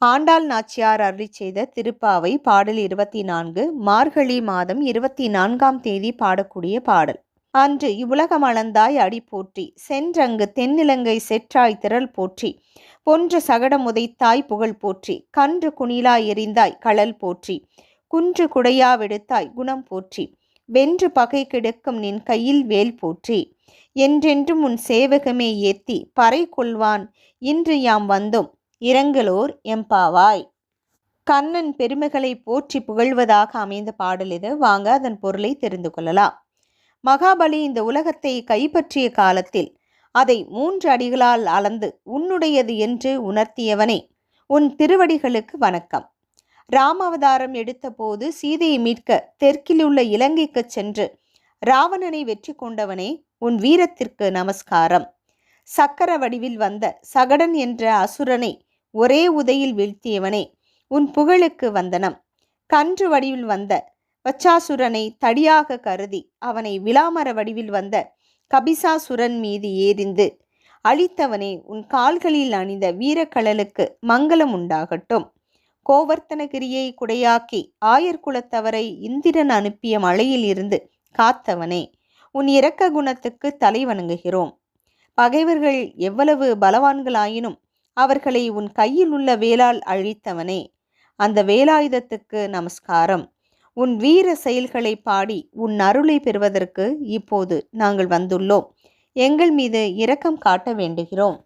ஆண்டாள் நாச்சியார் அருளிச் செய்த திருப்பாவை பாடல் 24 மார்கழி மாதம் 24ஆம் தேதி பாடக்கூடிய பாடல். அன்று இவ்வுலகம் அளந்தாய் அடி போற்றி, சென்றங்கு தென்னிலங்கை செற்றாய் திரள் போற்றி, பொன்ற சகடம் உதைத்தாய் புகழ் போற்றி, கன்று குணிலாய் எறிந்தாய் கழல் போற்றி, குன்று குடையா வெடுத்தாய் குணம் போற்றி, வென்று பகை கெடுக்கும் நின் கையில் வேல் போற்றி, என்றென்றும் உன் சேவகமே ஏத்தி பறை கொள்வான் இன்று யாம் வந்தோம் இரங்கலோர் எம்பாவாய். கண்ணன் பெருமைகளை போற்றி புகழ்வதாக அமைந்த பாடல் இது. வாங்க அதன் பொருளை தெரிந்து கொள்ளலாம். மகாபலி இந்த உலகத்தை கைப்பற்றிய காலத்தில் அதை 3 அடிகளால் அளந்து உன்னுடையது என்று உணர்த்தியவனே, உன் திருவடிகளுக்கு வணக்கம். ராமாவதாரம் எடுத்த போது சீதையை மீட்க தெற்கிலுள்ள இலங்கைக்கு சென்று ராவணனை வெற்றி கொண்டவனே, உன் வீரத்திற்கு நமஸ்காரம். சக்கர வடிவில் வந்த சகடன் என்ற அசுரனை ஒரே உதையில் வீழ்த்தியவனே, உன் புகழுக்கு வந்தனம். கன்று வடிவில் வந்த வச்சாசுரனை தடியாக கருதி அவனை விலாமர வடிவில் வந்த கபிசாசுரன் மீது ஏறிந்து அழித்தவனே, உன் கால்களில் அணிந்த வீரக்கழலுக்கு மங்களம் உண்டாகட்டும். கோவர்த்தனகிரியை குடையாக்கி ஆயர்குலத்தவரை இந்திரன் அனுப்பிய மழையில் இருந்து காத்தவனே, உன் இரக்க குணத்துக்கு தலை வணங்குகிறோம். பகைவர்கள் எவ்வளவு பலவான்களாயினும் அவர்களை உன் கையில் உள்ள வேலால் அழித்தவனே, அந்த வேலாயுதத்துக்கு நமஸ்காரம். உன் வீர செயல்களை பாடி உன் அருளை பெறுவதற்கு இப்போது நாங்கள் வந்துள்ளோம். எங்கள் மீது இரக்கம் காட்ட வேண்டுகிறோம்.